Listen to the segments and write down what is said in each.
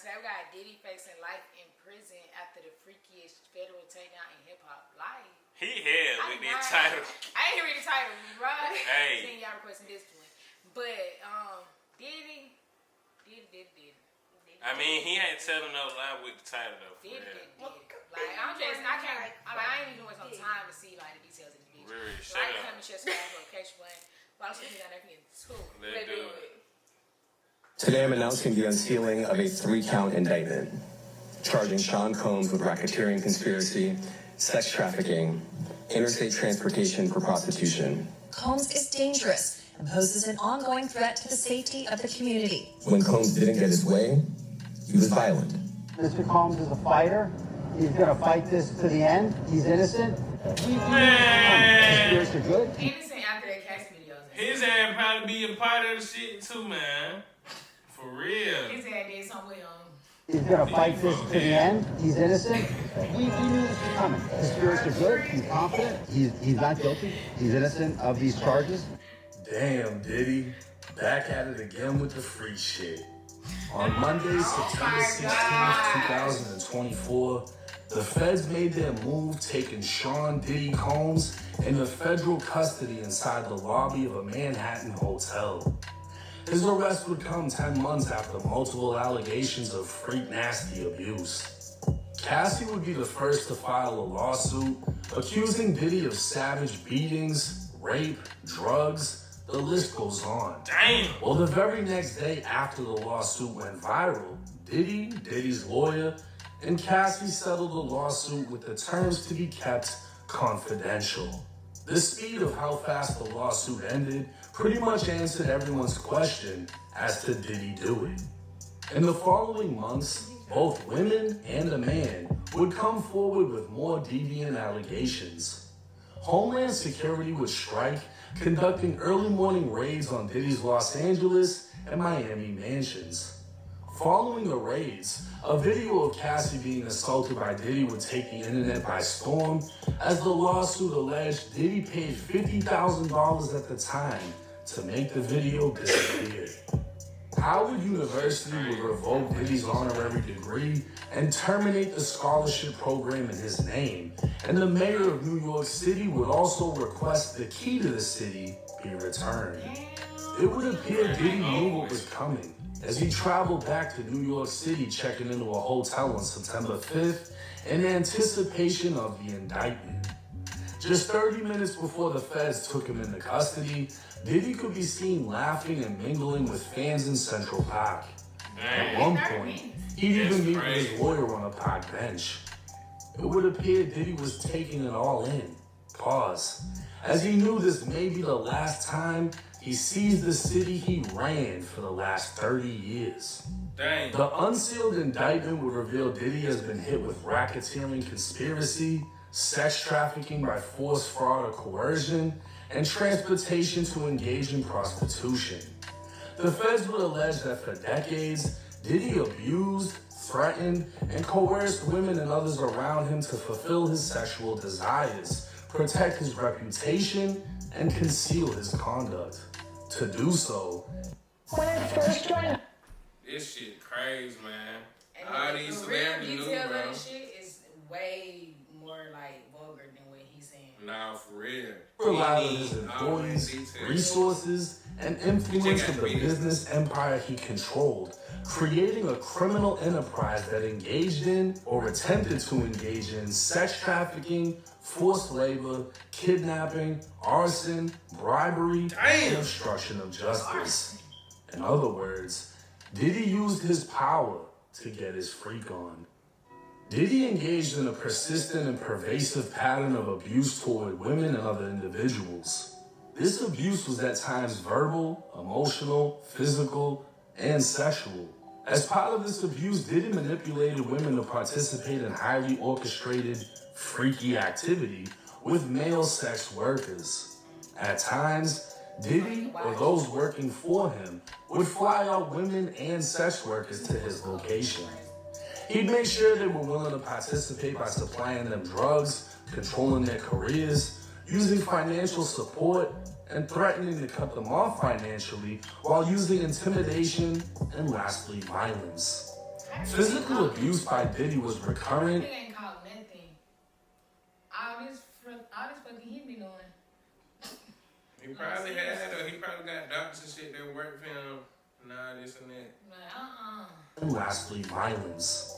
today we got Diddy facing life in prison after the freakiest federal takedown in hip-hop life. He had with the title. I ain't read the title, right? Hey. Seeing y'all requesting this one. But, Diddy. I mean, he ain't telling no lie with the title, though. Diddy. Like, I ain't even doing some time to see, like, the details of the video. Really, so I can come and share some location plan. Follow me down there too. Let's do it. Today I'm announcing the unsealing of a 3-count indictment, charging Sean Combs with racketeering conspiracy, sex trafficking, interstate transportation for prostitution. Combs is dangerous and poses an ongoing threat to the safety of the community. When Combs didn't get his way, he was violent. Mr. Combs is a fighter. He's going to fight this to the end. He's innocent. Conspiracy good. Innocent after that cassie video. His ass probably be a part of the shit too, man. For real. His ass did something with him. He's going to fight this to the end. He's innocent. We knew this was coming. Conspiracy good. He's confident. He's not guilty. He's innocent of these charges. Damn, Diddy. Back at it again with the free shit. On Monday, September 16th, 2024, the feds made their move, taking Sean Diddy Combs into federal custody inside the lobby of a Manhattan hotel. His arrest would come 10 months after multiple allegations of freak nasty abuse. Cassie would be the first to file a lawsuit accusing Diddy of savage beatings, rape, drugs, the list goes on. Damn! Well, the very next day after the lawsuit went viral, Diddy, Diddy's lawyer, and Cassie settled the lawsuit with the terms to be kept confidential. The speed of how fast the lawsuit ended pretty much answered everyone's question as to did he do it. In the following months, both women and a man would come forward with more deviant allegations. Homeland Security would strike, conducting early morning raids on Diddy's Los Angeles and Miami mansions. Following the raids, a video of Cassie being assaulted by Diddy would take the internet by storm, as the lawsuit alleged Diddy paid $50,000 at the time to make the video disappear. Howard University would revoke Diddy's honorary degree and terminate the scholarship program in his name, and the mayor of New York City would also request the key to the city be returned. It would appear Diddy knew what was coming, as he traveled back to New York City, checking into a hotel on September 5th in anticipation of the indictment. Just 30 minutes before the feds took him into custody, Diddy could be seen laughing and mingling with fans in Central Park. At one point, he'd even meet with his lawyer on a park bench. It would appear Diddy was taking it all in. Pause. As he knew this may be the last time he sees the city he ran for the last 30 years. Dang. The unsealed indictment would reveal Diddy has been hit with racketeering conspiracy, sex trafficking by force, fraud, or coercion, and transportation to engage in prostitution. The feds would allege that for decades, Diddy abused, threatened, and coerced women and others around him to fulfill his sexual desires, protect his reputation, and conceal his conduct. To do so, this shit crazy, man. And All these the real celebrities knew, details bro. of this shit is way more like vulgar than what he's saying. Nah, for real. rely on his employees, resources, and influence of the business empire he controlled, creating a criminal enterprise that engaged in or attempted to engage in sex trafficking, forced labor, kidnapping, arson, bribery, and obstruction of justice. In other words, Diddy used his power to get his freak on. Diddy engaged in a persistent and pervasive pattern of abuse toward women and other individuals. This abuse was at times verbal, emotional, physical, and sexual. As part of this abuse, Diddy manipulated women to participate in highly orchestrated, freaky activity with male sex workers. At times, Diddy or those working for him would fly out women and sex workers to his location. He'd make sure they were willing to participate by supplying them drugs, controlling their careers, using financial support, and threatening to cut them off financially while using intimidation and lastly violence. Physical abuse by Diddy was recurrent. Nigga ain't called nothing. All this fucking he be doing. He probably had, or he probably got doctors and shit that work for him. Nah, this and that. And lastly, violence.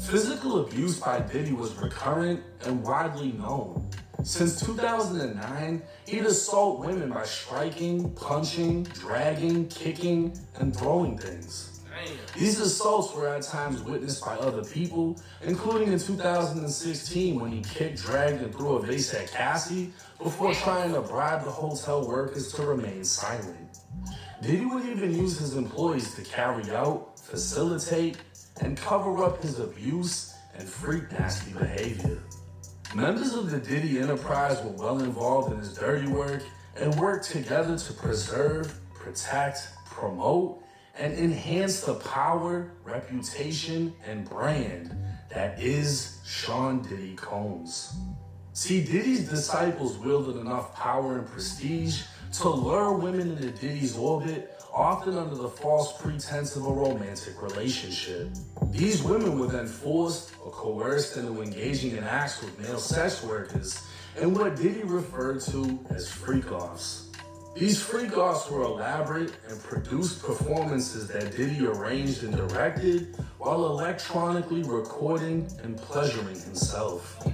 Physical abuse by Diddy was recurrent and widely known. Since 2009, he'd assault women by striking, punching, dragging, kicking, and throwing things. These assaults were at times witnessed by other people, including in 2016 when he kicked, dragged, and threw a vase at Cassie before trying to bribe the hotel workers to remain silent. Diddy would even use his employees to carry out, facilitate, and cover up his abuse and freak nasty behavior. Members of the Diddy enterprise were well involved in his dirty work and worked together to preserve, protect, promote, and enhance the power, reputation, and brand that is Sean Diddy Combs. See, Diddy's disciples wielded enough power and prestige to lure women into Diddy's orbit, often under the false pretense of a romantic relationship. These women were then forced or coerced into engaging in acts with male sex workers in what Diddy referred to as freak-offs. These freak-offs were elaborate and produced performances that Diddy arranged and directed while electronically recording and pleasuring himself.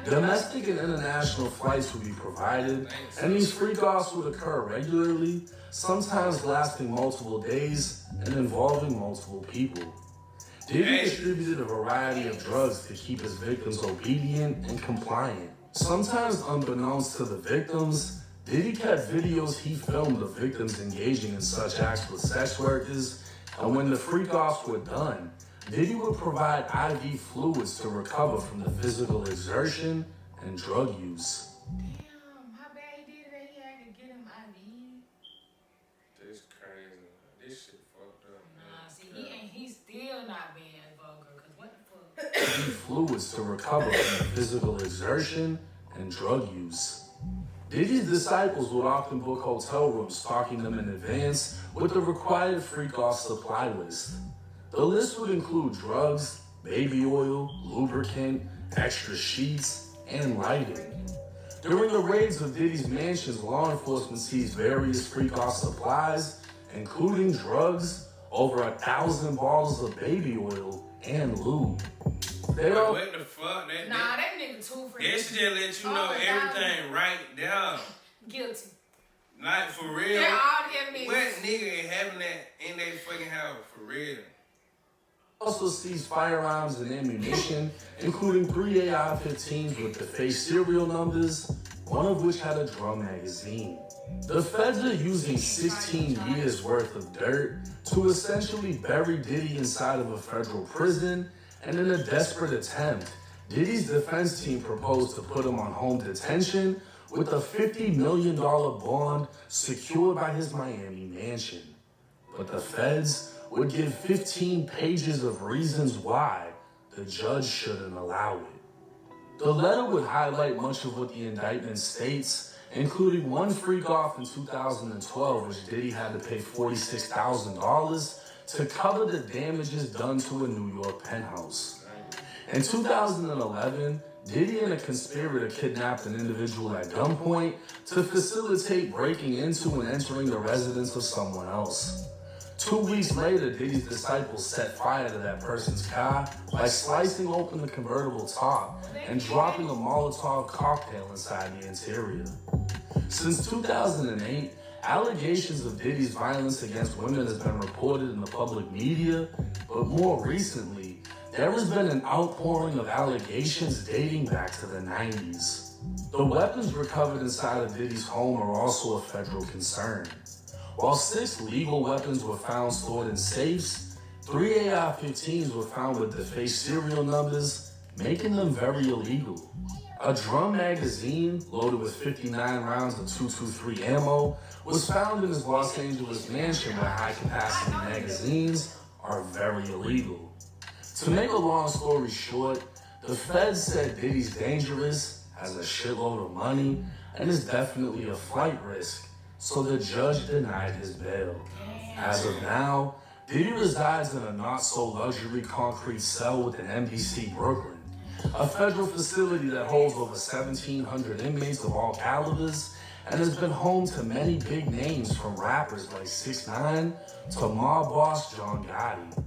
Domestic and international flights would be provided, and these freak-offs would occur regularly, sometimes lasting multiple days and involving multiple people. Diddy distributed a variety of drugs to keep his victims obedient and compliant. Sometimes unbeknownst to the victims, Diddy kept videos he filmed of victims engaging in such acts with sex workers, and when the freak-offs were done, Diddy would provide IV fluids to recover from the physical exertion and drug use. Damn, how bad he did it that he had to get him IV? This crazy. This shit fucked up. Nah, see, he's still not being vulgar, cause what the fuck? IV fluids to recover from the physical exertion and drug use. Diddy's disciples would often book hotel rooms, stocking them in advance with the required freak-off supply list. The list would include drugs, baby oil, lubricant, extra sheets, and lighting. During the raids of Diddy's mansions, law enforcement seized various freak-off supplies, including drugs, over 1,000 bottles of baby oil, and lube. What the fuck? That nigga too freaky. That should just let you know everything right there. Guilty. Like, for real. They're all the evidence. What nigga ain't having that in their fucking house? For real. Also seized firearms and ammunition, including 3 AR-15s with the face serial numbers, one of which had a drum magazine. The feds are using 16 years worth of dirt to essentially bury Diddy inside of a federal prison, and in a desperate attempt, Diddy's defense team proposed to put him on home detention with a $50 million bond secured by his Miami mansion. But the feds would give 15 pages of reasons why the judge shouldn't allow it. The letter would highlight much of what the indictment states, including one freak-off in 2012, which Diddy had to pay $46,000 to cover the damages done to a New York penthouse. In 2011, Diddy and a conspirator kidnapped an individual at gunpoint to facilitate breaking into and entering the residence of someone else. 2 weeks later, Diddy's disciples set fire to that person's car by slicing open the convertible top and dropping a Molotov cocktail inside the interior. Since 2008, allegations of Diddy's violence against women has been reported in the public media, but more recently, there has been an outpouring of allegations dating back to the 90s. The weapons recovered inside of Diddy's home are also a federal concern. While 6 legal weapons were found stored in safes, 3 AR-15s were found with defaced serial numbers, making them very illegal. A drum magazine loaded with 59 rounds of .223 ammo was found in his Los Angeles mansion, where high-capacity magazines are very illegal. To make a long story short, the feds said Diddy's dangerous, has a shitload of money, and is definitely a flight risk, so the judge denied his bail. As of now, Diddy resides in a not-so-luxury concrete cell within NBC Brooklyn, a federal facility that holds over 1,700 inmates of all calibers and has been home to many big names from rappers like 6ix9ine to mob boss John Gotti.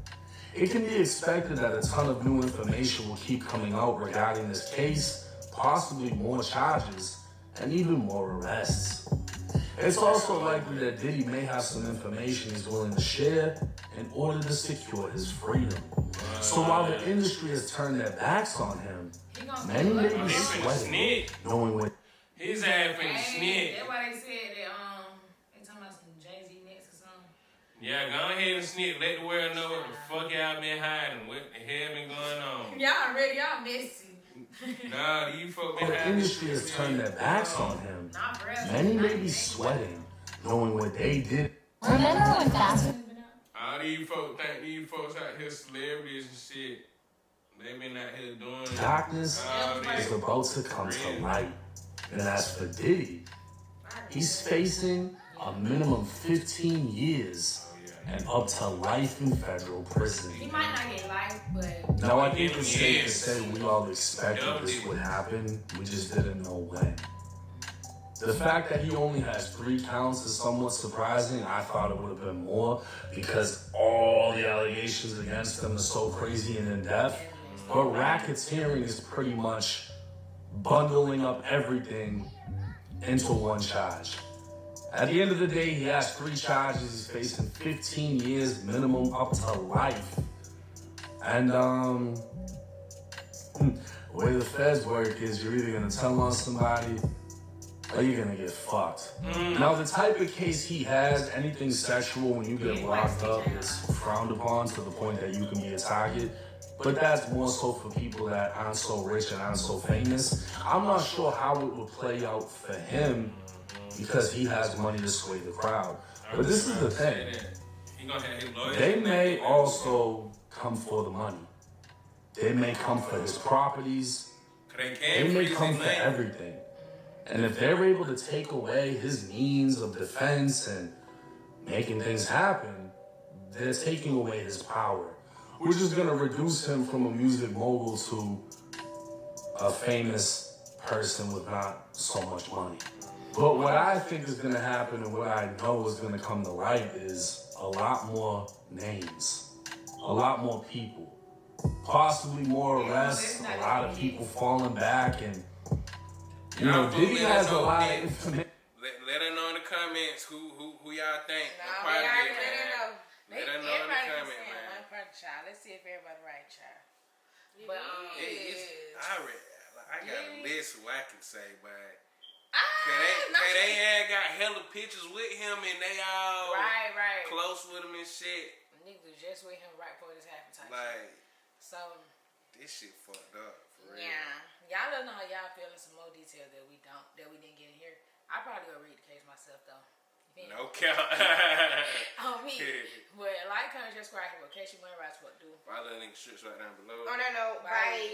It can be expected that a ton of new information will keep coming out regarding this case, possibly more charges, and even more arrests. It's also likely that Diddy may have some information he's willing to share in order to secure his freedom. So while the industry has turned their backs on him, many may be sweating, knowing what his ass finna snitch. That's why they said that they talking about some Jay-Z next or something. Yeah, go ahead and snitch. Let the world know what the fuck y'all been hiding. What the hell been going on? Y'all messy. Nah, you folk been the hiding. industry has turned their backs on him, many may be sweating, knowing what they did. Remember when Fast All these folks think these folks out here celebrities and shit. They been out here doing Darkness all this. is about to come to light. And as for Diddy, he's facing a minimum 15 years and up to life in federal prison. He might not get life, but Now I think it's safe to say we all expected this would happen, we just didn't know when. The fact that he only has 3 counts is somewhat surprising. I thought it would have been more because all the allegations against him are so crazy and in-depth. But racketeering is pretty much bundling up everything into one charge. At the end of the day, he has 3 charges. He's facing 15 years minimum up to life. And the way the feds work is you're either gonna tell on somebody or you're gonna get fucked. Now the type of case he has, anything sexual when you get locked up is frowned upon to the point that you can be a target. But that's more so for people that aren't so rich and aren't so famous. I'm not sure how it would play out for him because he has money to sway the crowd. But this is the thing. They may also come for the money. They may come for his properties. They may come for everything. And if they're able to take away his means of defense and making things happen, they're taking away his power. Which is going to reduce him from a music mogul to a famous person with not so much money. But what I think is going to happen and what I know is going to come to light is a lot more names, a lot more people, possibly more arrests, a lot of people falling back, and you know, Diddy has a lot of information. Let her know in the comments who y'all think. Nah, we already let her know. Let her know in the comments, man. Child. Let's see if everybody right, child. But I got a list who I can say, but they got hella pictures with him and they all right close with him and shit. Niggas just with him right before this happened type like shit. So this shit fucked up for real. Yeah, y'all let know how y'all feel in some more detail that we didn't get in here. I probably go read the case myself though. No count. On me. But like, comment, subscribe, in case you want to watch what do. Follow the link shit right down below. Oh no, bye.